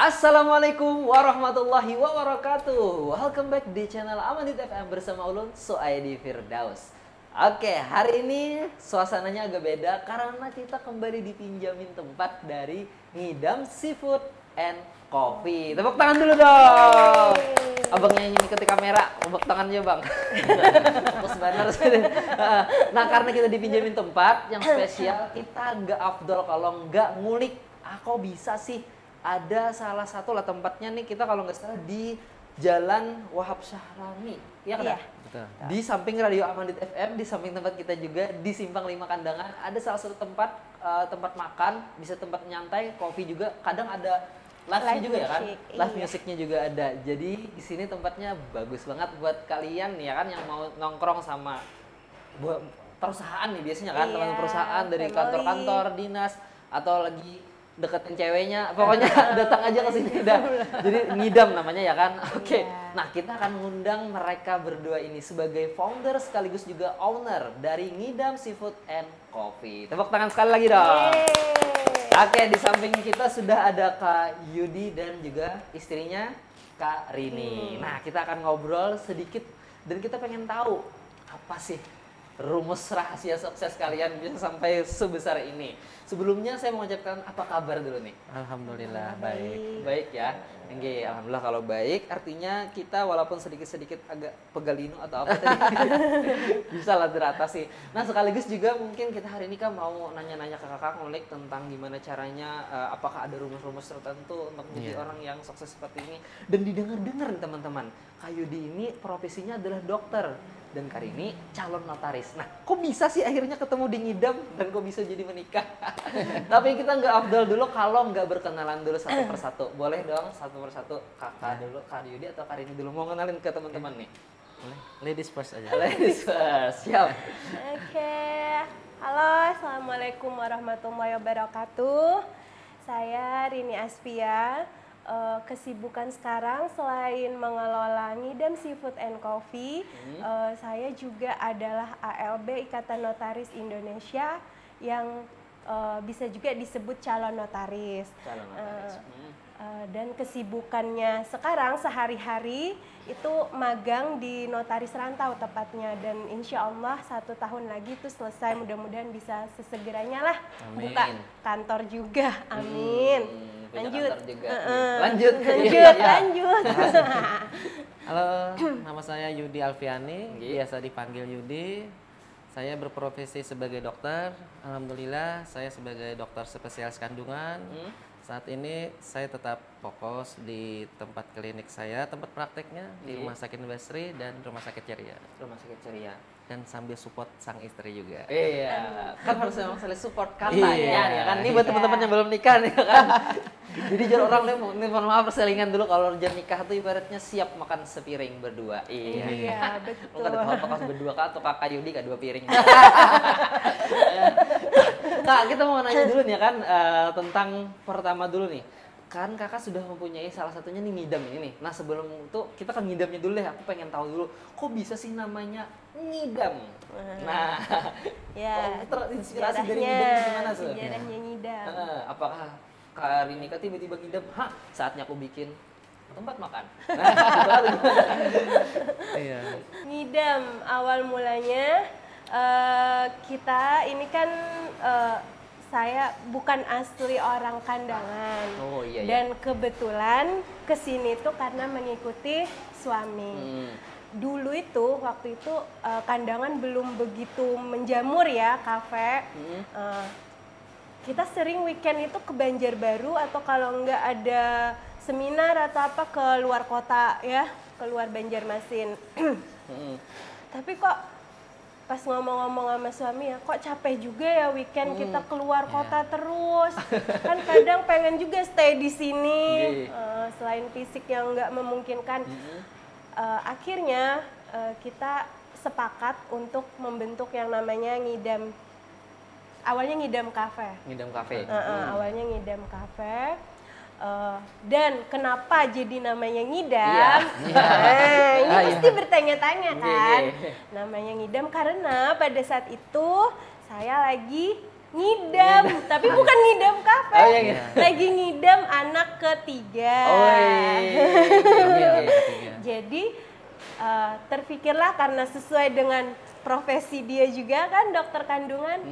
Assalamualaikum warahmatullahi wabarakatuh. Welcome back di channel Amanit FM bersama Ulun Soaidi Firdaus. Oke, hari ini suasananya agak beda karena kita kembali dipinjamin tempat dari Ngidam Seafood and Coffee. Tepuk tangan dulu dong. Abangnya ini ketika kamera, tepuk tangannya bang. Fokus banget. Nah, karena kita dipinjamin tempat yang spesial, kita nggak afdol kalau nggak ngulik. Kok bisa sih? Ada salah satu lah tempatnya nih, kita kalau nggak salah di Jalan Wahab Syahrani, ya kan? Iya. Betul. Di samping Radio Amanit FM, di samping tempat kita juga di Simpang 5 Kandangan, ada salah satu tempat tempat makan, bisa tempat nyantai, kopi juga, kadang ada live juga ya kan? Live musiknya juga ada. Jadi di sini tempatnya bagus banget buat kalian ya kan yang mau nongkrong sama perusahaan nih biasanya kan, teman perusahaan dari kantor-kantor dinas atau lagi deketin ceweknya, pokoknya datang aja ke sini dah. Jadi Ngidam namanya ya kan. Oke. Nah, kita akan mengundang mereka berdua ini sebagai founder sekaligus juga owner dari Ngidam Seafood and Coffee. Tepuk tangan sekali lagi dong. Oke, di samping kita sudah ada Kak Yudi dan juga istrinya Kak Rini. Nah, kita akan ngobrol sedikit dan kita pengen tahu apa sih rumus rahasia sukses kalian bisa sampai sebesar ini. Sebelumnya saya mau mengucapkan apa kabar dulu nih? Alhamdulillah baik. Baik ya. Oke, alhamdulillah kalau baik artinya kita walaupun sedikit-sedikit agak pegalinu atau apa tadi bisa lah teratasi. Nah, sekaligus juga mungkin kita hari ini kan mau nanya-nanya ke kakak ngulik tentang gimana caranya apakah ada rumus-rumus tertentu untuk menjadi orang yang sukses seperti ini. Dan didengar-dengar nih teman-teman, Kak Yudi ini profesinya adalah dokter. Dan kali ini calon notaris. Nah, kok bisa sih akhirnya ketemu di Ngidam dan kok bisa jadi menikah? Tapi kita nggak afdal dulu kalau nggak berkenalan dulu satu persatu. Boleh dong satu persatu, kakak dulu, Kak Yudi atau Kak Rini dulu. Mau kenalin ke teman-teman nih. Boleh. Ladies first aja. Ladies first, siap. Oke, halo, assalamualaikum warahmatullahi wabarakatuh. Saya Rini Aspia. Kesibukan sekarang selain mengelola Ngidam Seafood and Coffee, saya juga adalah ALB Ikatan Notaris Indonesia yang bisa juga disebut calon notaris. Calon notaris. Dan kesibukannya sekarang sehari-hari itu magang di notaris rantau tepatnya, dan insya Allah 1 tahun lagi itu selesai, mudah-mudahan bisa sesegeranya lah. Amin. Buka kantor juga, amin. Lanjut. Lanjut. Halo, nama saya Yudi Alfiani, biasa dipanggil Yudi. Saya berprofesi sebagai dokter. Alhamdulillah, saya sebagai dokter spesialis kandungan. Saat ini saya tetap fokus di tempat klinik saya, tempat prakteknya di Rumah Sakit Basri dan Rumah Sakit Ceria. Rumah Sakit Ceria. Dan sambil support sang istri juga. Iya, kan harus memang saling support katanya ya kan. Ini buat teman-teman yang belum nikah nih kan. Jadi jangan orang nih, mohon maaf perselingan dulu kalau jangan nikah tuh ibaratnya siap makan sepiring berdua. Iya, betul. Bukan apakah berdua kak atau kakak Yudi kak 2 piring. Kak, kita mau nanya dulu nih kan tentang pertama dulu nih. Kan kakak sudah mempunyai salah satunya nih Ngidam ini nih. Nah, sebelum itu kita ke Ngidamnya dulu deh. Aku pengen tahu dulu kok bisa sih namanya Ngidam. Nah, ya, terinspirasi dari Ngidam gimana sih? Sejarahnya Ngidam. Apakah Kak Rini tiba-tiba Ngidam, saatnya aku bikin tempat makan. Nah, Iya. Ngidam awal mulanya kita ini kan saya bukan asli orang Kandangan. Oh, iya, iya. Dan kebetulan kesini tuh karena mengikuti suami. Dulu itu waktu itu Kandangan belum begitu menjamur ya kafe. kita sering weekend itu ke Banjarbaru atau kalau nggak ada seminar atau apa ke luar kota ya, keluar Banjarmasin. Tapi kok pas ngomong-ngomong sama suami ya, kok capek juga ya weekend kita keluar kota terus. Kan kadang pengen juga stay di sini, selain fisik yang nggak memungkinkan. Akhirnya kita sepakat untuk membentuk yang namanya Ngidam. Awalnya Ngidam Cafe. Ngidam Cafe. Awalnya Ngidam Cafe. Dan kenapa jadi namanya Ngidam? Ini pasti bertanya-tanya kan. Namanya Ngidam karena pada saat itu saya lagi ngidam, tapi bukan ngidam kafe, lagi ngidam anak ketiga. Jadi terpikirlah karena sesuai dengan profesi dia juga kan dokter kandungan,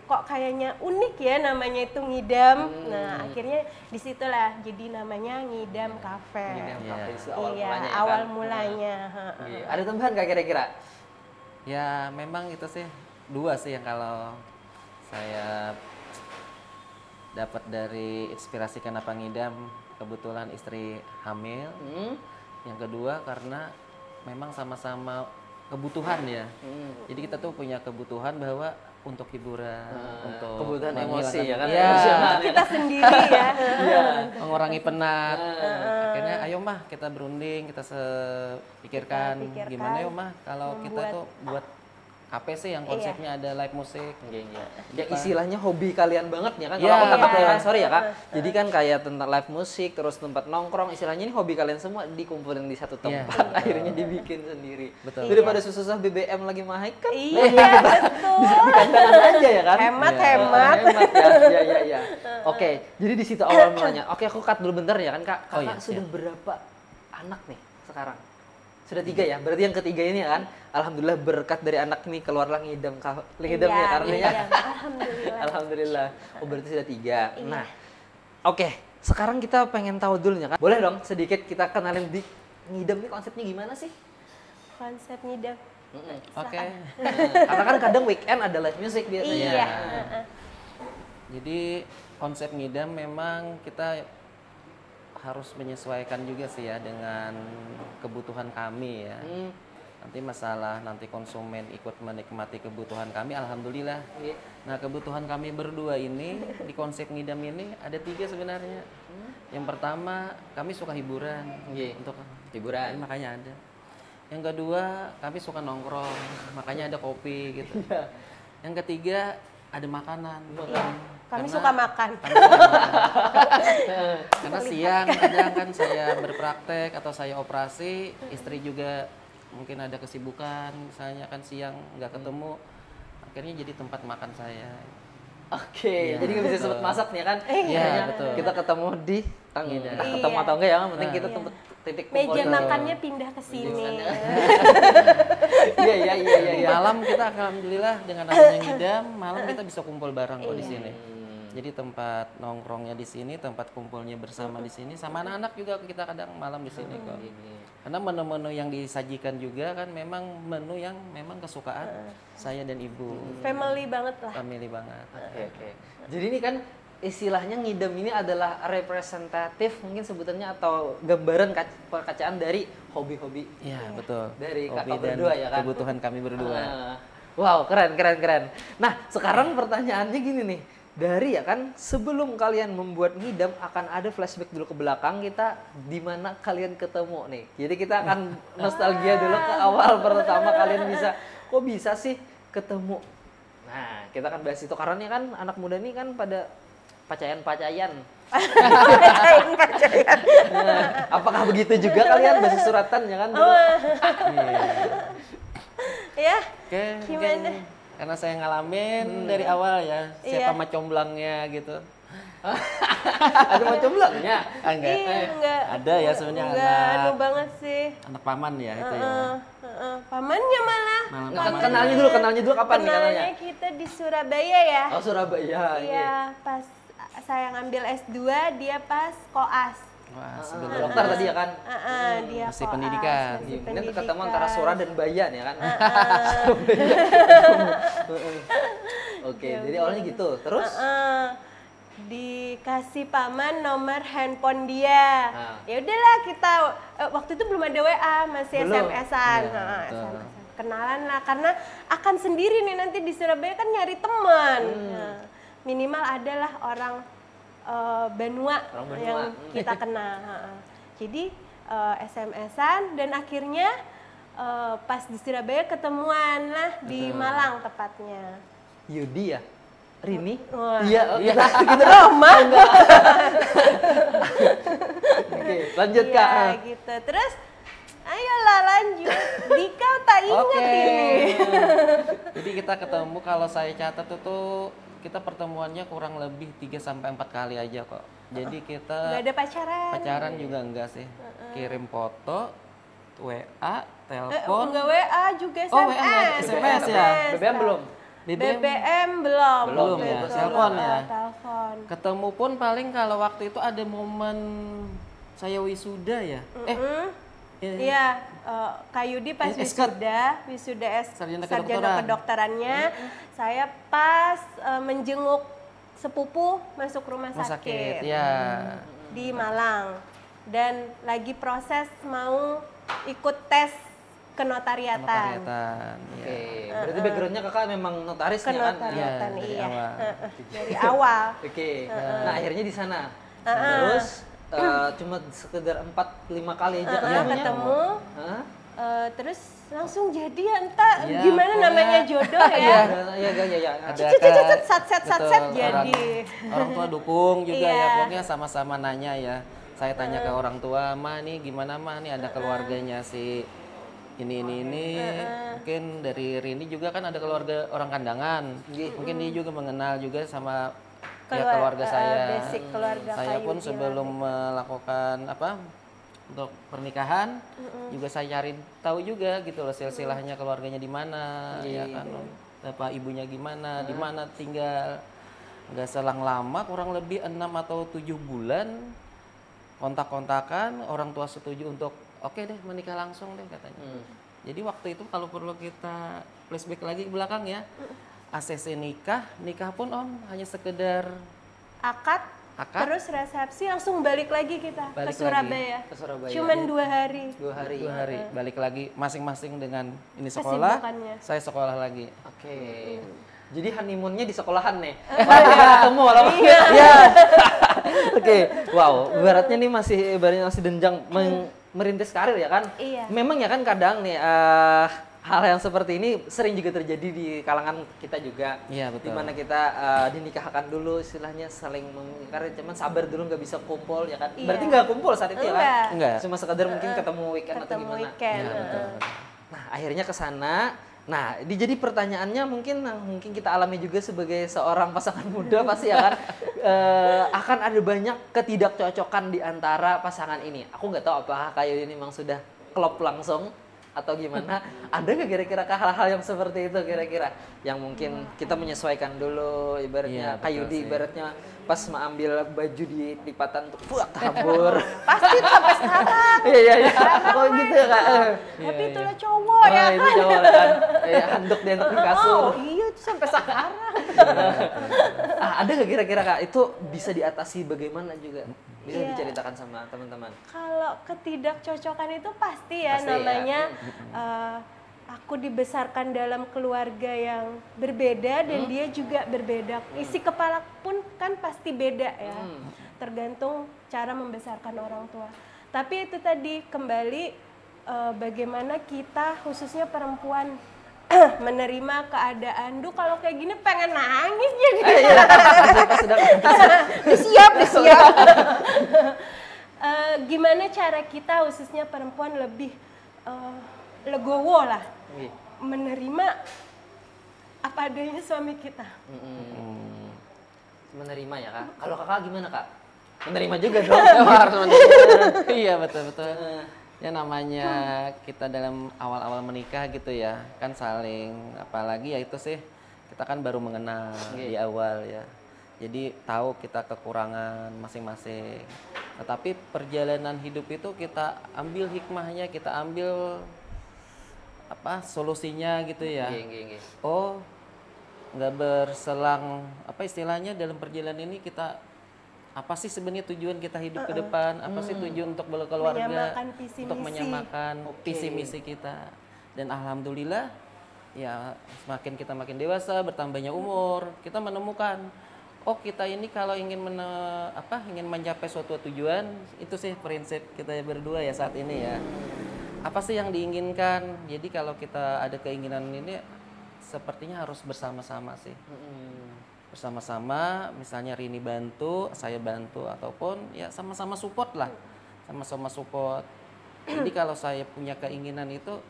kok kayaknya unik ya namanya itu ngidam. Nah akhirnya disitulah jadi namanya Ngidam Cafe. Ngidam Cafe itu awal mulanya. Ada tambahan nggak kira-kira? Ya memang itu sih dua sih yang kalau saya dapat dari inspirasi kenapa ngidam, kebetulan istri hamil. Yang kedua karena memang sama-sama kebutuhan ya. Jadi kita tuh punya kebutuhan bahwa untuk hiburan, untuk kebutuhan emosi ya kan? Kita sendiri ya. Mengurangi penat. Akhirnya ayo mah kita berunding, kita pikirkan gimana yuk mah kalau kita tuh buat apa sih yang konsepnya ada live musik. Ya istilahnya hobi kalian banget ya kan? Kalau aku tangkap ya kan, sorry ya Kak. Jadi kan kayak tentang live musik, terus tempat nongkrong, istilahnya ini hobi kalian semua dikumpulin di satu tempat, akhirnya dibikin sendiri. Betul. Daripada susah-susah BBM lagi mahal kan? Iya betul. Di kandangan aja ya kan? Hemat. Hemat ya. Oke, jadi di situ awal mulanya. Oke, aku cut dulu bentar ya kan Kak. Kakak sudah berapa anak nih sekarang? Sudah 3 ya, berarti yang ketiga ini ya kan, alhamdulillah berkat dari anak ini keluarlah ngidam ya karena ya. Alhamdulillah. Oh berarti sudah 3. Nah, oke, sekarang kita pengen tahu dulu ya kan. Boleh dong sedikit kita kenalin di ngidam ini konsepnya gimana sih? Konsep ngidam. Oke. Karena kan kadang weekend ada live music biasanya. Iya. Jadi konsep ngidam memang kita harus menyesuaikan juga sih ya dengan kebutuhan kami ya. Nanti masalah nanti konsumen ikut menikmati kebutuhan kami, alhamdulillah. Nah kebutuhan kami berdua ini di konsep ngidam ini ada 3 sebenarnya. Yang pertama kami suka hiburan, untuk hiburan makanya ada. Yang kedua kami suka nongkrong, makanya ada kopi gitu. Yang ketiga ada makanan. Kami suka makan. Karena siang kadang kan saya berpraktek atau saya operasi, istri juga mungkin ada kesibukan, misalnya kan siang nggak ketemu, akhirnya jadi tempat makan saya. Oke, jadi nggak bisa sempat masak nih kan? Iya, betul. Kita ketemu di ketemu atau enggak ya, yang penting kita tempat titik kumpul. Meja makannya pindah ke sini. Iya. Malam kita alhamdulillah dengan adanya ngidam, malam kita bisa kumpul bareng kok di sini. Jadi tempat nongkrongnya di sini, tempat kumpulnya bersama di sini, sama anak-anak juga kita kadang malam di sini kok. Karena menu-menu yang disajikan juga kan memang menu yang memang kesukaan saya dan ibu. Family banget lah. Family banget. Oke. Jadi ini kan istilahnya ngidam ini adalah representatif mungkin sebutannya atau gambaran perkacaan dari hobi-hobi. Iya, betul. Dari hobi kakak dan berdua ya kan? kebutuhan kami berdua. Wow, keren. Nah, sekarang pertanyaannya gini nih. Dari ya kan sebelum kalian membuat ngidam akan ada flashback dulu ke belakang kita di mana kalian ketemu nih. Jadi kita akan nostalgia dulu ke awal pertama kalian kok bisa sih ketemu. Nah, kita akan bahas itu karena kan anak muda ini kan pada pacayan. Nah, apakah begitu juga kalian bahasa suratan ya kan? Ya. Oke, gimana? Karena saya ngalamin dari awal ya, siapa macomblangnya gitu. Ada macomblangnya? Enggak. Ada ya sebenarnya Enggak, banget sih. Anak paman ya itu ya. Pamannya malah. Kenalnya dulu kapan nih kenalnya? Kenalnya kita di Surabaya ya. Oh, Surabaya. Iya, pas saya ngambil S2, dia pas koas. Wah, dokter tadi ya kan? Dia masih koas, pendidikan. Ini ketemu antara Sura dan Bayan ya kan? Oke, jadi awalnya gitu. Terus? dikasih paman nomor handphone dia. Ya udahlah kita waktu itu belum ada WA, masih Belum. SMS-an. Iya, betul. SMS-an. Kenalan lah karena akan sendiri nih nanti di Surabaya kan nyari teman. Nah, minimal adalah orang Banua Orang Banua. yang kita kenal. Jadi SMS-an dan akhirnya pas di Surabaya ketemuan lah di Malang tepatnya. Yudi ya? Rini? Wah. Iya, Iya. gitu. Roma. Oke, lanjut Iya, Kak. gitu. Terus ayolah lanjut. Dika tak ingat Oke. ini. Jadi kita ketemu, kalau saya catat itu kita pertemuannya kurang lebih 3 sampai 4 kali aja kok. Jadi kita Gak ada pacaran. pacaran juga enggak sih. Kirim foto, WA, telepon. Enggak WA juga SMS. Oh, WA enggak ada. SMS ya? BBM belum? BBM belum. Belum waktu ya, itu. telepon ya? Telepon. Ketemu pun paling kalau waktu itu ada momen saya wisuda ya. Iya, Kak Yudi pas Esket. wisuda Sarjana sarjana kedokterannya, saya pas menjenguk sepupu masuk rumah sakit Ya. di Malang dan lagi proses mau ikut tes kenotariatan. Notariatan. Oke, Ya. berarti backgroundnya kakak memang notarisnya kan? Kenotariatan, Iya, dari iya. awal. Dari awal. Oke, nah akhirnya di sana. Terus cuma sekedar 4-5 kali aja ketemunya. Ketemu, Hah? terus langsung jadi ya entah Iya, gimana pokoknya- namanya jodoh ya. Iya, iya. Ada Cet, satset betul, jadi. orang tua dukung juga Iya. ya, pokoknya sama-sama nanya ya. Saya tanya ke orang tua, "Ma nih gimana Ma nih, ada keluarganya si ini. Mungkin dari Rini juga kan ada keluarga orang Kandangan. Mungkin dia juga mengenal juga sama keluarga saya. Basic keluarga Saya Kak pun Yudi sebelum melakukan untuk pernikahan juga saya cari tahu juga gitu loh silsilahnya keluarganya di mana, ya kan. Bapak ibunya gimana, di mana tinggal. Nggak selang lama, kurang lebih 6 atau 7 bulan kontak-kontakan, orang tua setuju untuk oke deh menikah langsung deh katanya. Jadi waktu itu kalau perlu kita flashback lagi ke belakang ya, ACC nikah pun Om hanya sekedar akad, Akad. terus resepsi langsung balik lagi kita Balik ke Surabaya. Ke Surabaya. Cuman 2 hari. 2 hari. 2 hari balik lagi masing-masing dengan ini sekolah, Kesibukannya. saya sekolah lagi. Oke. Jadi honeymoonnya di sekolahan nih. Ketemu walaupun. Iya. Oke. Wow, ibaratnya nih ibaratnya masih denjang merintis karir ya kan? Iya. Memang ya kan kadang nih hal yang seperti ini sering juga terjadi di kalangan kita juga. Iya, betul. Dimana kita dinikahkan dulu istilahnya saling mengingkari, cuman sabar dulu nggak bisa kumpul ya kan? Iya. Berarti nggak kumpul saat itu ya kan? Enggak. Cuma sekadar mungkin ketemu weekend atau Ketemu gimana? weekend. Iya, betul. Nah, akhirnya ke sana. Nah, jadi pertanyaannya mungkin kita alami juga sebagai seorang pasangan muda pasti ya kan akan ada banyak ketidakcocokan di antara pasangan ini. Aku nggak tahu apakah kayak ini memang sudah klop langsung atau gimana. Ada nggak kira-kira hal-hal yang seperti itu kira-kira yang mungkin kita menyesuaikan dulu ibaratnya Iya, Kak betul Yudi sih. ibaratnya pas mengambil baju di lipatan tuh fuak kabur. Pasti sampai sekarang. Iya. Oh gitu ya Kak. Tapi itulah cowok ya itu kan. cowok kan. Handuk di kasur. Oh iya itu sampai sekarang. Ada nggak kira-kira Kak itu bisa diatasi bagaimana juga? Bisa Iya. diceritakan sama teman-teman. Kalau ketidakcocokan itu pasti ya Pasti ya. namanya aku dibesarkan dalam keluarga yang berbeda dan dia juga berbeda. Isi kepala pun kan pasti beda ya. Tergantung cara membesarkan orang tua. Tapi itu tadi kembali bagaimana kita khususnya perempuan menerima keadaan. Duh kalau kayak gini pengen nangis jadi. Siap. Gimana cara kita khususnya perempuan lebih legowo lah Iya. menerima apa adanya suami kita. Menerima ya Kak. Kalau Kakak gimana Kak? Menerima juga dong. Iya betul. Ya namanya kita dalam awal-awal menikah gitu ya, kan saling apalagi ya itu sih kita kan baru mengenal di awal ya. Jadi tahu kita kekurangan masing-masing. Tetapi perjalanan hidup itu kita ambil hikmahnya, kita ambil solusinya gitu ya. Iya. Oh, nggak berselang apa istilahnya dalam perjalanan ini kita apa sih sebenarnya tujuan kita hidup ke depan, apa sih tujuan untuk berkeluarga, Menyamakan visi untuk misi. menyamakan visi misi kita. Dan alhamdulillah ya semakin kita makin dewasa, bertambahnya umur, kita menemukan oh kita ini kalau ingin ingin mencapai suatu tujuan, itu sih prinsip kita berdua ya saat ini ya. Apa sih yang diinginkan? Jadi kalau kita ada keinginan ini sepertinya harus bersama-sama sih. Bersama-sama, misalnya Rini bantu, saya bantu, ataupun ya sama-sama support lah. Sama-sama support. Jadi kalau saya punya keinginan itu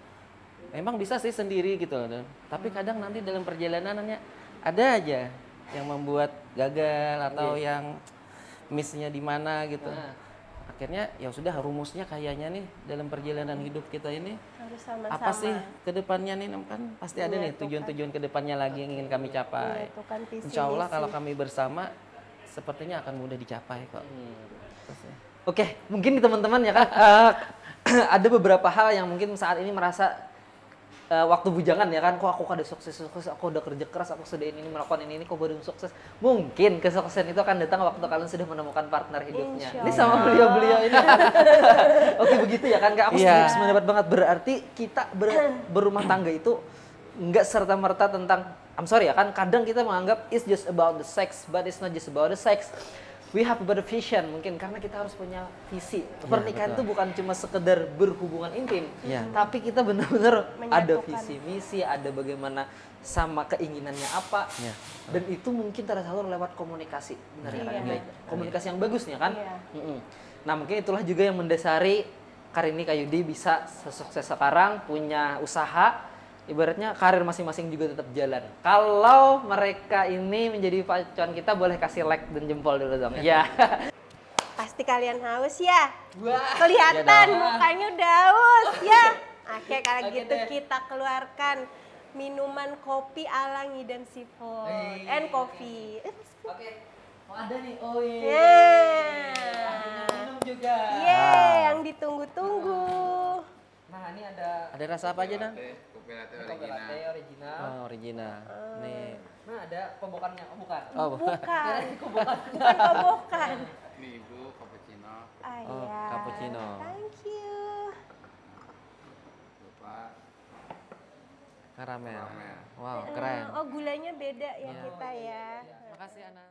memang bisa sih sendiri gitu loh. Tapi kadang nanti dalam perjalanannya ada aja yang membuat gagal atau yang miss-nya di mana gitu. Akhirnya ya sudah rumusnya kayaknya nih dalam perjalanan hidup kita ini Harus sama-sama. apa sih kedepannya nih kan pasti ada nih tujuan-tujuan kedepannya lagi yang ingin kami capai. Menyatukan visi Insya Allah misi. kalau kami bersama sepertinya akan mudah dicapai kok. Oke, mungkin teman-teman ya kan ada beberapa hal yang mungkin saat ini merasa waktu bujangan ya kan, kok aku kada sukses, aku udah kerja keras, aku sudah ini melakukan ini kok belum sukses. Mungkin kesuksesan itu akan datang waktu kalian sudah menemukan partner hidupnya. Insya Ini sama beliau-beliau ini kan. Oke begitu ya kan, Kak. Aku Iya. sependapat banget. Berarti kita berumah tangga itu nggak serta-merta tentang, I'm sorry ya kan, kadang kita menganggap it's just about the sex, but it's not just about the sex. We have about the vision, mungkin karena kita harus punya visi. Pernikahan itu bukan cuma sekedar berhubungan intim, Iya. tapi kita benar-benar ada Menyatukan. visi misi, ada bagaimana sama keinginannya apa, Iya. dan itu mungkin tersalur lewat komunikasi, benar ya kan? Iya. Baik. Komunikasi yang bagus ya kan? Iya. Mm-mm. Nah mungkin itulah juga yang mendasari Karini Kayudi bisa sesukses sekarang, punya usaha. Ibaratnya karir masing-masing juga tetap jalan. Kalau mereka ini menjadi pacuan kita, boleh kasih like dan jempol dulu dong. Ya. Pasti kalian haus ya? Wah. Kelihatan Iya dong. mukanya udah haus ya. Oke kalau Oke gitu deh. kita keluarkan minuman kopi ala Ngidam Seafood Hey. and coffee. Oke. Oh ada nih. Oh iya. Yeah. Minum juga. Yeay, yang ditunggu-tunggu. Nah ini ada Ada rasa apa aja Dan? Kopi latte kopi original. latte original. Oh, original. Nih. Nah ada kobokannya. Oh bukan. Oh, Bukan, Kobokan. bukan kobokan. Ini ibu cappuccino. Oh, Iya. cappuccino. Thank you. Bapak Karamel. Karamel. Wow, keren. Oh gulanya beda ya kita ya. Makasih Ana.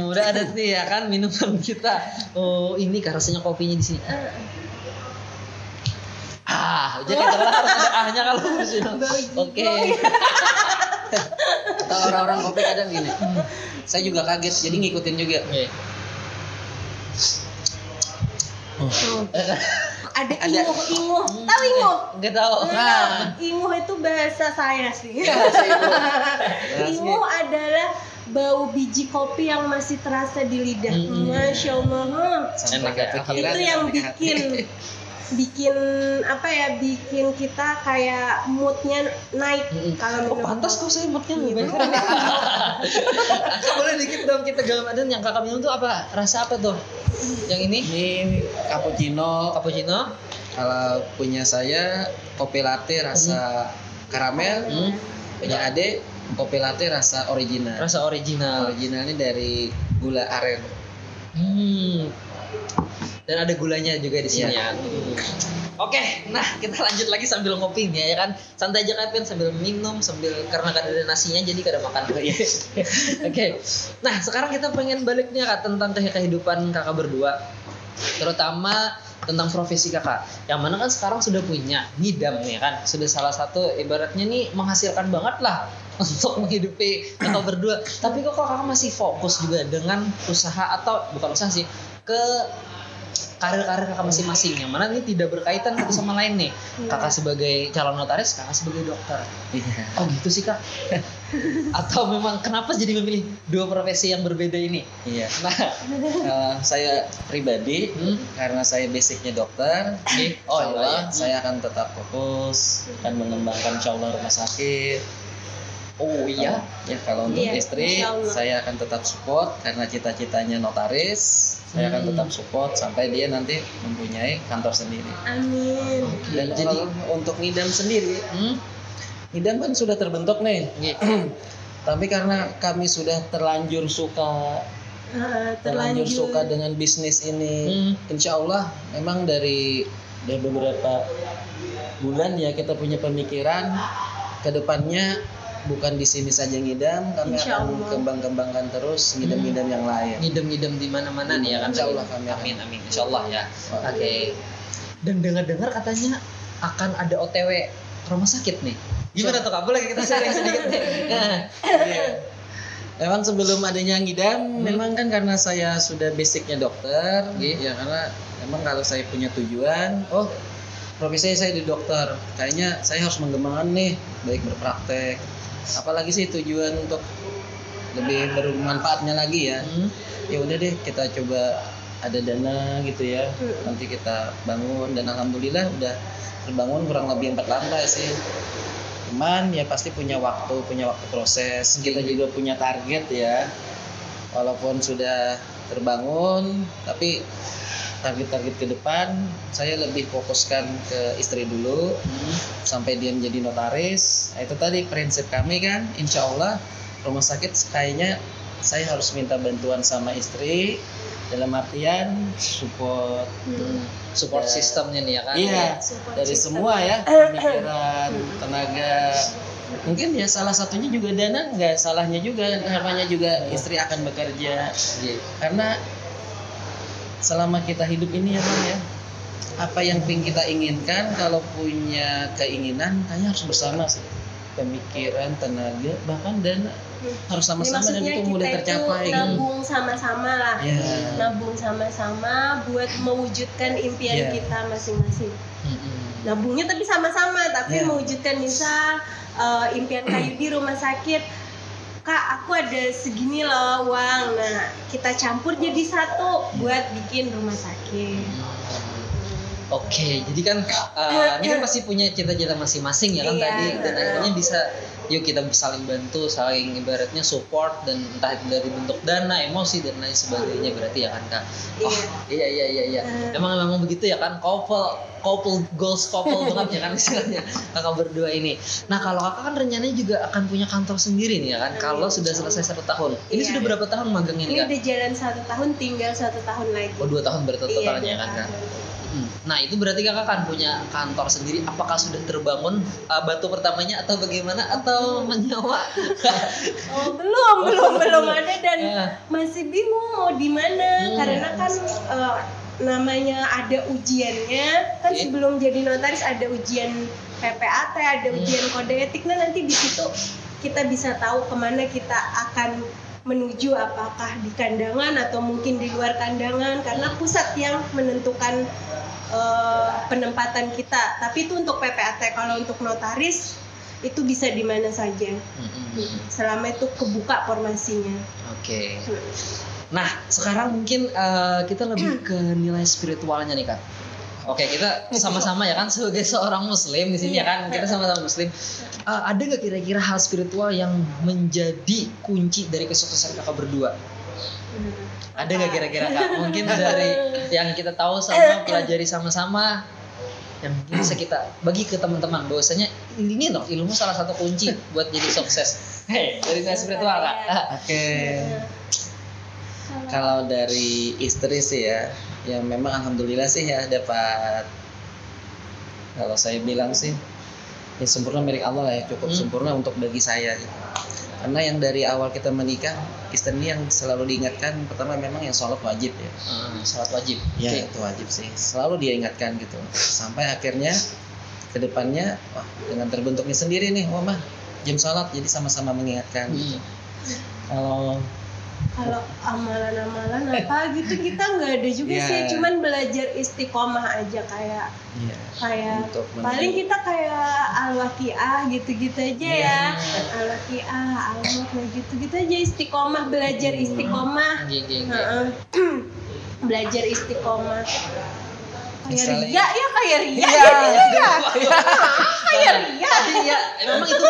Udah ada nih ya kan minuman kita. Oh ini rasanya kopinya di sini. Jadi kita harus ada ahnya kalau di sini. Oke. Atau orang-orang kopi kadang gini. Saya juga kaget, jadi ngikutin juga. Oke. Ada inguh. Tahu inguh? Enggak tahu. Nah, inguh itu bahasa saya sih. Inguh adalah bau biji kopi yang masih terasa di lidah. Masya Allah. Enak ya. Itu yang bikin apa ya, bikin kita kayak moodnya naik kalau Oh minum. pantas kok saya moodnya lebih baik. Boleh dikit dong kita dalam adan yang kakak minum tuh apa? Rasa apa tuh? Yang ini? Ini cappuccino. Cappuccino. Kalau punya saya kopi latte rasa karamel. Punya Ade kopi latte rasa original. Rasa original. Originalnya dari gula aren. Dan ada gulanya juga di sini Iya. ya. Oke, nah kita lanjut lagi sambil ngopi nih ya kan. Santai aja Kevin sambil minum, sambil karena kan ada nasinya jadi kada makan. Oke. Nah, sekarang kita pengen balik nih Kak tentang kehidupan Kakak berdua. Terutama tentang profesi Kakak. Yang mana kan sekarang sudah punya Ngidam nih kan. Sudah salah satu ibaratnya nih menghasilkan banget lah untuk menghidupi Kakak berdua. Tapi kok Kakak masih fokus juga dengan usaha atau bukan usaha sih, ke karir-karir kakak masing-masing yang mana ini tidak berkaitan satu sama lain nih. Kakak sebagai calon notaris, kakak sebagai dokter. Iya. Oh gitu sih kak. Atau memang kenapa jadi memilih dua profesi yang berbeda ini? Iya. Nah, saya pribadi karena saya basicnya dokter, Oh, insya Allah iya. saya akan tetap fokus dan mengembangkan insya Allah rumah sakit. Oh iya. Ya kalau untuk Iya, istri insya Allah. saya akan tetap support karena cita-citanya notaris. Saya akan tetap support sampai dia nanti mempunyai kantor sendiri. Amin. Dan Jadi- jadi untuk ngidam sendiri, ngidam kan sudah terbentuk nih. Tapi karena kami sudah terlanjur suka dengan bisnis ini, insya Allah memang dari beberapa bulan ya kita punya pemikiran ke depannya bukan di sini saja ngidam, kami Insya akan Allah. kembang-kembangkan terus ngidam-ngidam yang lain. Ngidam-ngidam di mana-mana nih ya kan. Insya Allah kami akan. Amin amin. Insya Allah ya. Wah. Oke. Dan dengar-dengar katanya akan ada OTW rumah sakit nih. Gimana tuh kak? Boleh kita sharing sedikit nih? Iya. Memang sebelum adanya ngidam, memang kan karena saya sudah basicnya dokter, ya karena memang kalau saya punya tujuan, profesi saya di dokter, kayaknya saya harus mengembangkan nih, baik berpraktek, apalagi sih tujuan untuk lebih bermanfaatnya lagi ya. Ya udah deh kita coba ada dana gitu ya, nanti kita bangun dan alhamdulillah udah terbangun kurang lebih 4 lantai sih. Cuman ya pasti punya waktu proses. Kita juga punya target ya. Walaupun sudah terbangun, tapi target-target ke depan saya lebih fokuskan ke istri dulu sampai dia menjadi notaris. Nah, itu tadi prinsip kami kan, insya Allah rumah sakit kayaknya saya harus minta bantuan sama istri dalam artian support Support sistemnya nih ya kan. Iya, Support dari system. semua ya, pemikiran, tenaga. Mungkin ya salah satunya juga dana, nggak salahnya juga, namanya juga istri akan bekerja. Iya. Karena selama kita hidup ini ya Bang ya, apa yang kita inginkan, kalau punya keinginan, kayaknya harus bersama sih. Pemikiran, tenaga, bahkan dana harus sama-sama dan Maksudnya itu mudah kita tercapai. itu gitu. nabung sama-sama lah. Ya. Nabung sama-sama buat mewujudkan impian Iya. kita masing-masing. Nabungnya tapi sama-sama, tapi Iya. mewujudkan misal impian Kayu di rumah sakit. Kak, aku ada segini loh uang. Nah, kita campur jadi satu buat bikin rumah sakit. Oke, jadi kan ini kan pasti punya cita-cita masing-masing ya kan Iya. tadi, dan akhirnya bisa yuk kita saling bantu, saling ibaratnya support, dan entah itu dari bentuk dana, emosi dan lain sebagainya berarti ya kan kak. Oh iya. Memang begitu ya kan, couple goals couple banget ya kan istilahnya kakak berdua ini. Nah kalau kakak kan rencananya juga akan punya kantor sendiri nih ya kan, kalau sudah selesai 1 tahun. Ini Iya. sudah berapa tahun magang ini Ini kak? udah jalan 1 tahun, tinggal 1 tahun lagi. Oh 2 tahun berarti totalnya Iya, kan 2 kak. tahun. Nah itu berarti kakak kan punya kantor sendiri. Apakah sudah terbangun batu pertamanya atau bagaimana, atau menyewa? Oh, belum ada dan Ya. masih bingung mau di mana karena kan namanya ada ujiannya kan. Oke. Sebelum jadi notaris ada ujian PPAT, ada ujian kode etik. Nah nanti di situ kita bisa tahu kemana kita akan menuju, apakah di kandangan atau mungkin di luar kandangan, karena pusat yang menentukan penempatan kita. Tapi itu untuk PPAT. Kalau untuk notaris itu bisa di mana saja selama itu kebuka formasinya. Oke. Nah sekarang mungkin kita lebih ke nilai spiritualnya nih kak. Oke, kita sama-sama ya kan sebagai seorang muslim di sini ya kan, kita sama-sama muslim. Ada nggak kira-kira hal spiritual yang menjadi kunci dari kesuksesan kakak berdua? Ada nggak kira-kira kak? Mungkin dari yang kita tahu sama, pelajari sama-sama, yang mungkin bisa kita bagi ke teman-teman bahwasanya ini loh ilmu salah satu kunci buat jadi sukses. Hei, dari nilai spiritual kak. Oke. Kalau dari istri sih ya memang alhamdulillah sih ya dapat. Kalau saya bilang sih ya sempurna milik Allah lah ya, cukup sempurna untuk bagi saya gitu. Karena yang dari awal kita menikah, istri yang selalu diingatkan pertama memang yang sholat wajib ya. Salat wajib. Ya Oke. itu wajib sih, selalu dia ingatkan gitu. Sampai akhirnya ke depannya dengan terbentuknya sendiri nih, mah jam sholat, jadi sama-sama mengingatkan gitu. Kalau Kalau amalan-amalan apa gitu kita nggak ada juga Iya. sih, cuman belajar istiqomah aja kayak Untuk paling menuju- kita kayak al-waqiah gitu-gitu aja ya. Al-waqiah, al-mulk gitu-gitu aja, istiqomah, belajar istiqomah. Heeh. Belajar istiqomah. Kayak Misalnya- ria ya, kayak ria Iya. gitu ya. Kayak ria. Tapi ya memang itu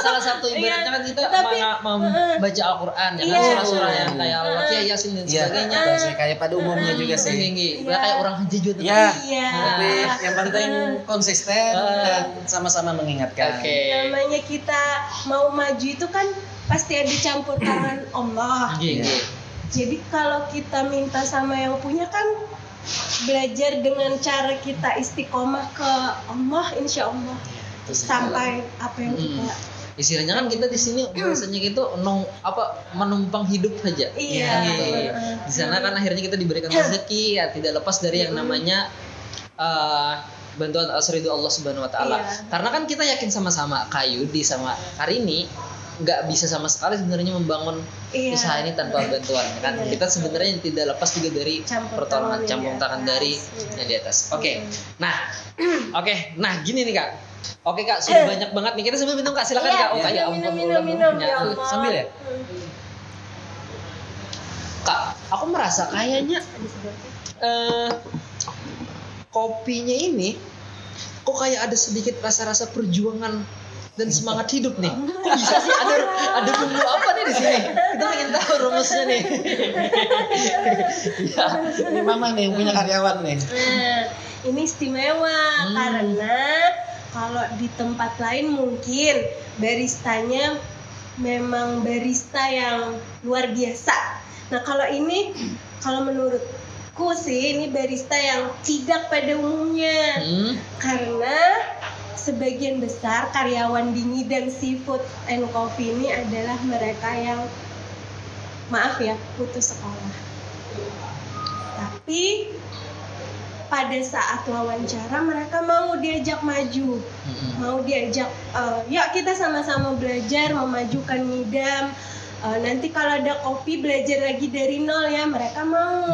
salah satu ibaratnya kan kita Tapi- membaca Al-Qur'an ya kan Iya. surah-surah yang kayak Al-Waqiah, Yasin dan Iya, sebagainya. pasti kayak pada umumnya juga sih. Tinggi. Kayak orang haji juga. Ya, Iya. tapi yang penting konsisten dan sama-sama mengingatkan. Oke. Namanya kita mau maju itu kan pasti ada campur tangan Allah. Iya. Jadi kalau kita minta sama yang punya kan belajar dengan cara kita istiqomah ke Allah, insya Allah sampai apa yang kita. Istilahnya kan kita di sini bahasanya gitu menumpang hidup saja. Iya. Gitu. Di sana kan akhirnya kita diberikan rezeki ya tidak lepas dari yang namanya bantuan ridho Allah Subhanahu wa taala. Iya. Karena kan kita yakin sama-sama Kak Yudi sama Karini nggak bisa sama sekali sebenarnya membangun Iya. usaha ini tanpa bantuan kan. Iya. Kita sebenarnya tidak lepas juga dari Campur pertolongan tangan yang campur di tangan atas. dari Iya. yang di atas. Oke. Nah, nah gini nih Kak. Oke Kak, sudah banyak banget nih. Kita sambil minum Kak, silakan Iya, Kak. Oh, kayak ampun, minum, ulang-ulang. ya Allah. Sambil ya? Kak, aku merasa kayaknya kopinya ini kok kayak ada sedikit rasa-rasa perjuangan dan semangat hidup nih. Kok bisa sih ada bumbu apa nih di sini? Kita pengen tahu rumusnya nih. Ya. Ini Mama nih yang punya karyawan nih. Nah, ini istimewa karena kalau di tempat lain mungkin baristanya memang barista yang luar biasa. Nah, kalau ini kalau menurutku sih ini barista yang tidak pada umumnya. Karena sebagian besar karyawan di Ngidam Seafood and Coffee ini adalah mereka yang maaf ya putus sekolah. Tapi pada saat wawancara mereka mau diajak maju, mau diajak, yuk kita sama-sama belajar memajukan Ngidam. Nanti kalau ada kopi belajar lagi dari nol ya, mereka mau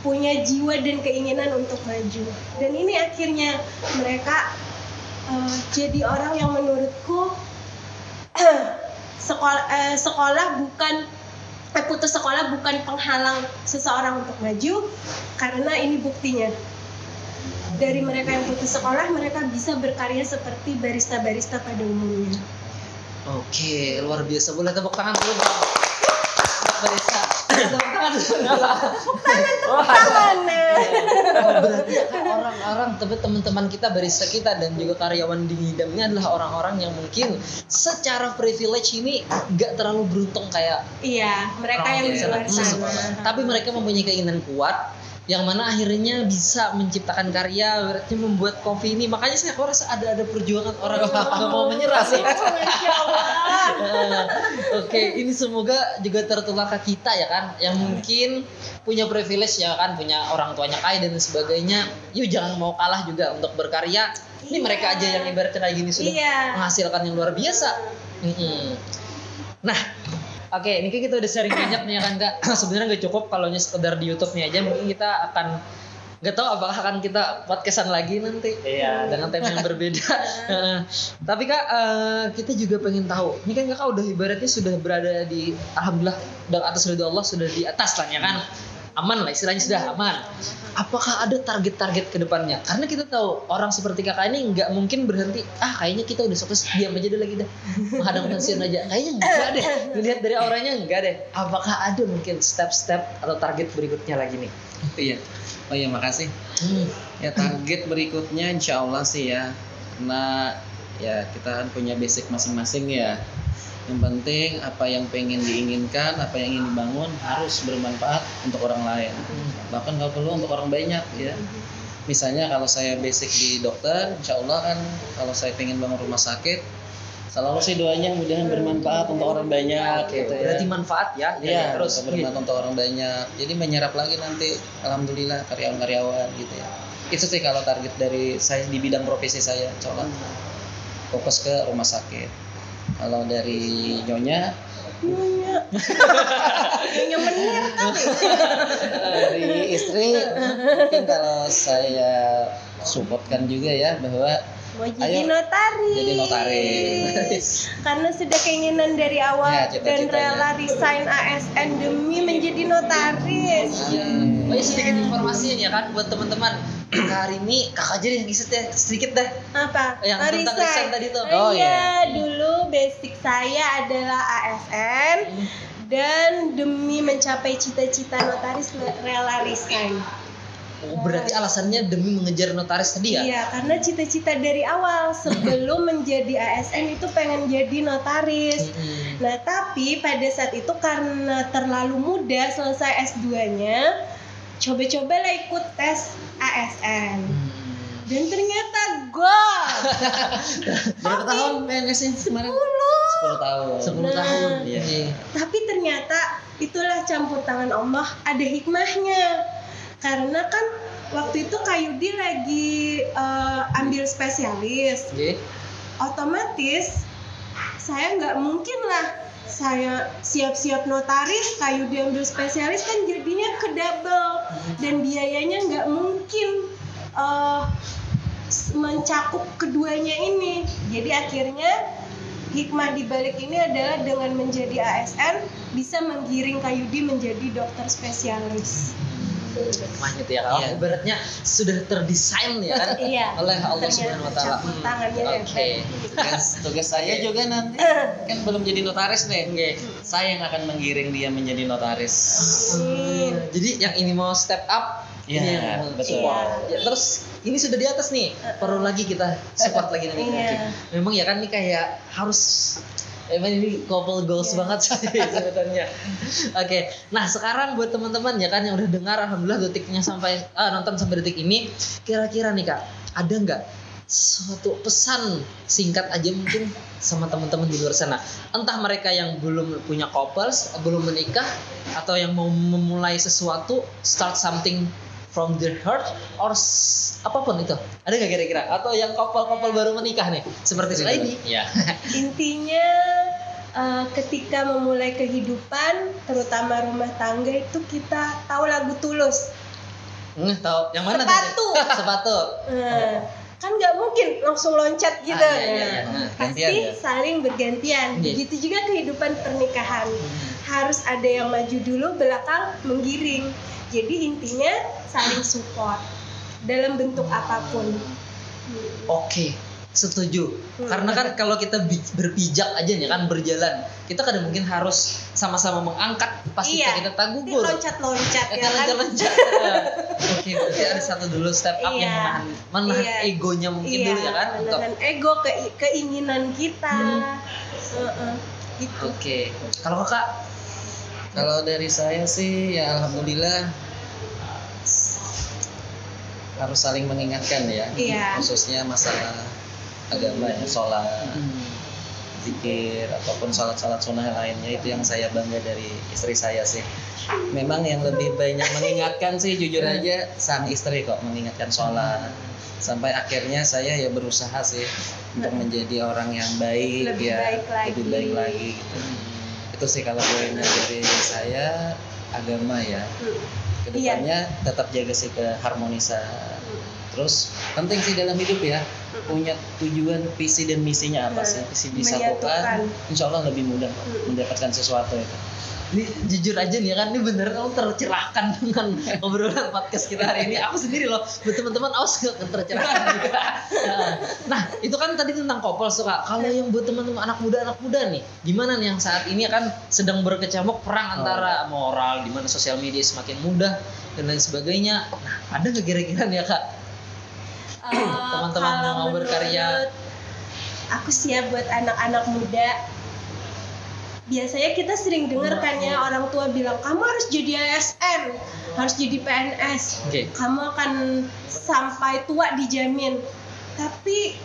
punya jiwa dan keinginan untuk maju. Dan ini akhirnya mereka jadi orang yang menurutku sekolah bukan putus sekolah bukan penghalang seseorang untuk maju, karena ini buktinya. Dari mereka yang putus sekolah, mereka bisa berkarya seperti barista-barista pada umumnya. Oke, luar biasa. Boleh tepuk tangan dulu, Bang. Barista. Tepuk tangan dulu. Berarti ya kan orang-orang, tapi teman-teman kita, barista kita dan juga karyawan di Ngidam ini adalah orang-orang yang mungkin secara privilege ini gak terlalu beruntung kayak Iya, mereka yang di luar sana. tapi mereka mempunyai keinginan kuat yang mana akhirnya bisa menciptakan karya, berarti membuat kopi ini. Makanya saya rasa ada perjuangan orang nggak mau menyerah sih. Masya Allah. Oke, ini semoga juga tertular ke kita ya kan, yang mungkin punya privilege ya kan, punya orang tuanya kaya dan sebagainya. Yuk jangan mau kalah juga untuk berkarya. Ini mereka aja yang ibaratnya kayak gini sudah menghasilkan yang luar biasa. Nah, oke, ini kan kita udah sharing banyak nih ya kan Kak. Sebenarnya nggak cukup kalau hanya sekedar di YouTube nih aja. Mungkin kita akan nggak tahu apakah akan kita podcastan lagi nanti dengan tema yang berbeda. Tapi Kak, kita juga pengen tahu. Ini kan Kakak udah ibaratnya sudah berada di alhamdulillah dan atas ridho Allah sudah di atas lah ya kan. Aman lah istilahnya, sudah aman. Apakah ada target-target ke depannya? Karena kita tahu orang seperti Kakak ini nggak mungkin berhenti. Kayaknya kita udah sukses, diam aja deh lagi dah. Menghadang pensiun aja. Kayaknya enggak deh. Dilihat dari auranya enggak deh. Apakah ada mungkin step-step atau target berikutnya lagi nih? Iya. Oh iya, makasih. Ya target berikutnya insya Allah sih ya. Karena ya kita kan punya basic masing-masing ya. Yang penting apa yang pengen diinginkan, apa yang ingin dibangun harus bermanfaat untuk orang lain. Bahkan kalau perlu untuk orang banyak ya. Misalnya kalau saya basic di dokter, insya Allah kan kalau saya pengen bangun rumah sakit, selalu sih doanya mudah-mudahan bermanfaat untuk orang banyak. Gitu ya. Berarti manfaat ya. Iya, terus bermanfaat untuk orang banyak. Jadi menyerap lagi nanti, alhamdulillah karyawan-karyawan gitu ya. Itu sih kalau target dari saya di bidang profesi saya, insya Allah fokus ke rumah sakit. Kalau dari Nyonya Nyonya. Nyonya menir kali. Dari istri mungkin kalau saya supportkan juga ya bahwa Mau jadi notaris. jadi notaris. Karena sudah keinginan dari awal Ya, dan cita-citanya. rela resign ASN demi menjadi notaris. Oh ya, sedikit informasi nih ya kan buat teman-teman. Hari ini kakak aja yang ngisi ya sedikit dah. Apa? Yang tentang resign tadi tuh. Oh, Iya, dulu basic saya adalah ASN dan demi mencapai cita-cita notaris rela resign. Oh, berarti alasannya demi mengejar notaris tadi ya? Iya, karena cita-cita dari awal sebelum menjadi ASN itu pengen jadi notaris. Nah, tapi pada saat itu karena terlalu muda selesai S2-nya, coba-cobalah ikut tes ASN. Dan ternyata goal. Berapa tahun PNS-nya kemarin? 10 tahun. 10 tahun. Iya. Tapi ternyata itulah campur tangan Allah, ada hikmahnya. Karena kan waktu itu Kak Yudi lagi ambil spesialis, Oke. otomatis saya nggak mungkin lah saya siap-siap notaris, Kak Yudi ambil spesialis kan jadinya ke double dan biayanya nggak mungkin mencakup keduanya ini. Jadi akhirnya hikmah di balik ini adalah dengan menjadi ASN bisa menggiring Kak Yudi menjadi dokter spesialis. Hikmahnya tuh ya. Kalau Iya. ibaratnya sudah terdesain ya kan Iya. oleh Allah Ternyata Subhanahu wa taala. campur tangannya Oke. Tugas saya juga nanti kan belum jadi notaris nih. Oke. Saya yang akan menggiring dia menjadi notaris. Jadi yang ini mau step up, Iya, ini yang mau betul. support. Ya, terus ini sudah di atas nih, perlu lagi kita support lagi nanti. Iya. Memang ya kan ini kayak harus emang ini couple goals banget sih sebenarnya. Oke, nah sekarang buat teman-teman ya kan yang udah dengar, alhamdulillah detiknya sampai nonton sampai detik ini, kira-kira nih Kak, ada nggak suatu pesan singkat aja mungkin sama teman-teman di luar sana, entah mereka yang belum punya couples, belum menikah, atau yang mau memulai sesuatu, start something from their heart or apapun itu, ada nggak kira-kira? Atau yang couple baru menikah nih seperti ini? Iya. Intinya ketika memulai kehidupan, terutama rumah tangga itu kita tahu lagu Tulus. Tahu yang mana? Sepatu. tadi? Sepatu. Kan nggak mungkin langsung loncat gitu. Iya. Pasti Gantian ya? saling bergantian. Iya. Begitu juga kehidupan pernikahan. Harus ada yang maju dulu, belakang menggiring. Jadi intinya saling support dalam bentuk apapun. Oke, setuju. Karena kan kalau kita berpijak aja nih kan berjalan, kita kadang mungkin harus sama-sama mengangkat, pasti Iya. kita tak gugur. Loncat-loncat ya kan. Loncat-loncat. Oke, berarti ada satu dulu step up Iya. yang menahan Iya. egonya mungkin dulu ya kan untuk. menahan ego, keinginan kita. Gitu. Oke. Kalau Kakak Kalau dari saya sih ya alhamdulillah harus saling mengingatkan ya. Iya. Khususnya masalah agama ya, sholat, zikir ataupun sholat-sholat sunnah lainnya, itu yang saya bangga dari istri saya sih. Memang yang lebih banyak mengingatkan sih jujur aja sang istri kok, mengingatkan sholat. Sampai akhirnya saya ya berusaha sih untuk menjadi orang yang baik, Lebih ya, baik lagi. lebih baik lagi gitu. Itu sih kalau poinnya dari saya, agama ya. Kedepannya tetap jaga sih keharmonisan. Terus penting sih dalam hidup ya, punya tujuan, visi dan misinya apa sih, visi disatukan, insya Allah lebih mudah kok mendapatkan sesuatu itu. ini jujur aja nih kan, ini bener kamu tercerahkan dengan obrolan podcast kita hari ini. Aku sendiri loh, buat teman-teman awas gak tercerahkan juga. Nah itu kan tadi tentang couple suka. Kalau yang buat teman-teman anak muda nih, gimana nih yang saat ini kan sedang berkecamuk perang antara moral, di mana sosial media semakin mudah dan lain sebagainya. Nah ada nggak kira-kira nih ya Kak, teman-teman yang mau berkarya? Aku siap buat anak-anak muda. Biasanya kita sering dengar kan ya, orang tua bilang kamu harus jadi ASN, harus jadi PNS, Oke. kamu akan sampai tua dijamin. Tapi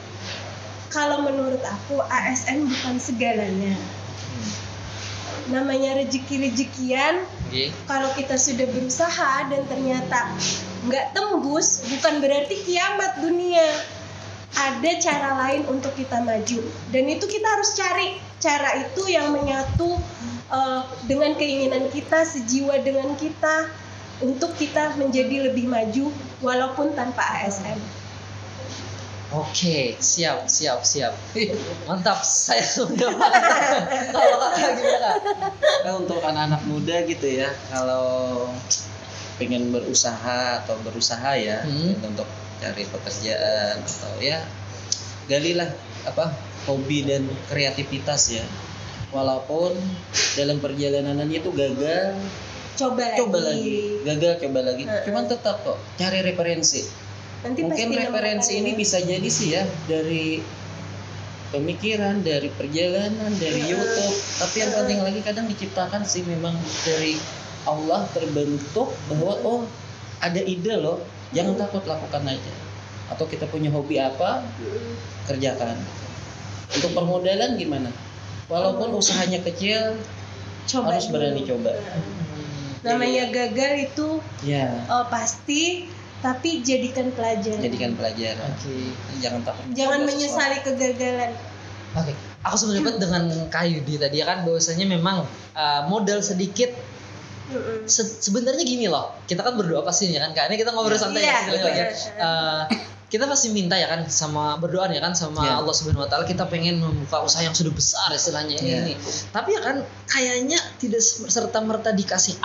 kalau menurut aku ASN bukan segalanya. Namanya rezeki-rezekian. Oke. Kalau kita sudah berusaha dan ternyata nggak tembus, bukan berarti kiamat dunia. Ada cara lain untuk kita maju, dan itu kita harus cari. cara itu yang menyatu dengan keinginan kita, sejiwa dengan kita untuk kita menjadi lebih maju walaupun tanpa ASN. Oke, siap. Mantap, saya sudah. Kalau kakak gimana kak? Nah, untuk anak-anak muda gitu ya, kalau pengen berusaha ya, untuk cari pekerjaan atau ya galilah hobi dan kreativitas ya. Walaupun dalam perjalanannya itu gagal, coba lagi. Cuman tetap kok cari referensi. Nanti Mungkin pasti referensi ini bisa jadi sih ya dari pemikiran, dari perjalanan, dari YouTube. Tapi yang penting lagi kadang diciptakan sih memang dari Allah, terbentuk bahwa ada ide loh, jangan takut, lakukan aja. Atau kita punya hobi apa, kerjakan. Untuk permodalan gimana? Walaupun usahanya kecil, harus berani coba. Namanya gagal itu Ya. Pasti, tapi jadikan pelajaran. Oke. Jangan takut. Jangan Coba menyesali kegagalan. Oke, aku sependapat dengan Kak Yudi tadi ya kan, bahwasanya memang modal sedikit. Sebenarnya gini loh, kita kan berdoa pasti ya kan, Kak. Ini kita ngobrol santai Iya, ya, istilahnya ya. betul. Kita pasti minta ya kan sama berdoa ya kan sama Iya. Allah Subhanahu wa taala, kita pengen membuka usaha yang sudah besar istilahnya ini. Tapi ya kan kayaknya tidak serta merta dikasih,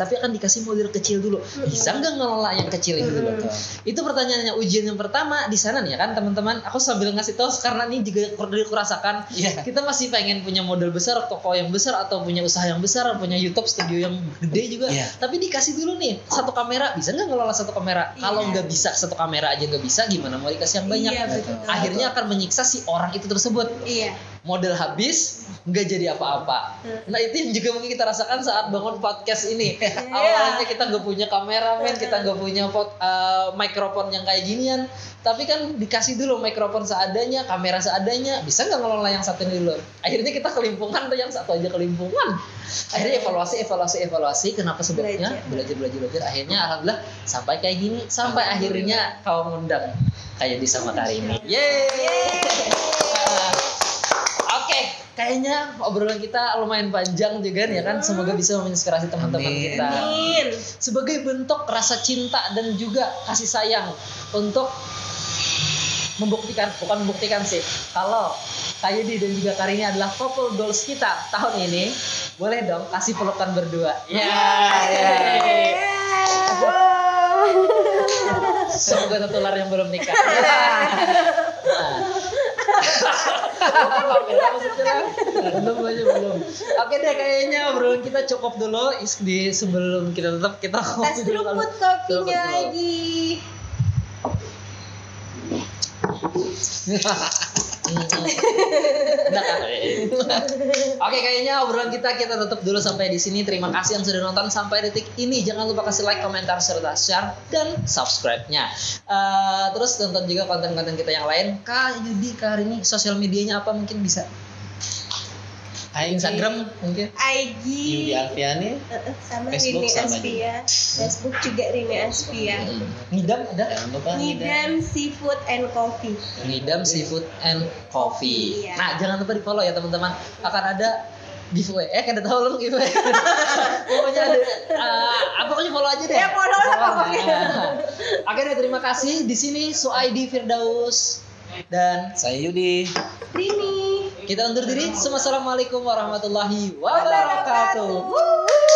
tapi akan dikasih model kecil dulu. Bisa nggak ngelola yang kecil itu dulu? Itu pertanyaannya, ujian yang pertama di sana nih ya kan teman-teman. Aku sambil ngasih tahu karena ini juga kurasakan. Kita masih pengen punya model besar, toko yang besar atau punya usaha yang besar, punya YouTube studio yang gede juga. Tapi dikasih dulu nih satu kamera, bisa nggak ngelola satu kamera? Kalau nggak bisa satu kamera aja nggak bisa, gimana mau dikasih yang banyak? Iya, betul. Akhirnya akan menyiksa si orang itu tersebut. Iya. Modal habis, nggak jadi apa-apa. Nah itu yang juga mungkin kita rasakan saat bangun podcast ini. Awalnya kita nggak punya kameramen, kita nggak punya mikrofon yang kayak ginian. Tapi kan dikasih dulu mikrofon seadanya, kamera seadanya. Bisa nggak ngelola yang satu ini dulu? Akhirnya kita kelimpungan, tuh yang satu aja kelimpungan. Akhirnya evaluasi. Kenapa sebabnya? Belajar. Akhirnya alhamdulillah sampai kayak gini. Sampai akhirnya kau ngundang kayak di sama Karini. Yeay! Oke, kayaknya obrolan kita lumayan panjang juga ya kan. Semoga bisa menginspirasi teman-teman kita. Amin. Sebagai bentuk rasa cinta dan juga kasih sayang untuk membuktikan sih kalau Kak Yudi dan juga Karini adalah couple goals kita tahun ini, boleh dong kasih pelukan berdua. Semoga tertular yang belum nikah. Belum. Oke deh, kayaknya obrolan kita cukup dulu. Sebelum kita tutup, kita Tes seruput kopinya lagi. Oke, kayaknya obrolan kita tutup dulu sampai di sini. Terima kasih yang sudah nonton sampai detik ini. Jangan lupa kasih like, komentar, serta share dan subscribe-nya. Terus tonton juga konten-konten kita yang lain. Kak Yudi, Kak Rini, sosial medianya apa mungkin bisa? Instagram mungkin? IG Yudi Alfiani. sama Facebook Rini sama Aspia. Facebook juga Rini Aspia. Ngidam ada? Jangan lupa Ngidam Seafood and Coffee. Ngidam Seafood and Coffee. Iya. Nah, jangan lupa di follow ya teman-teman. Akan ada giveaway. Kada tahu lo giveaway. Pokoknya ada pokoknya follow aja deh. Ya, follow lah pokoknya. Oke deh, terima kasih. Di sini Suaidi Firdaus dan Saya Yudi. Rini. kita undur diri. Assalamualaikum warahmatullahi wabarakatuh. Wabarakatuh.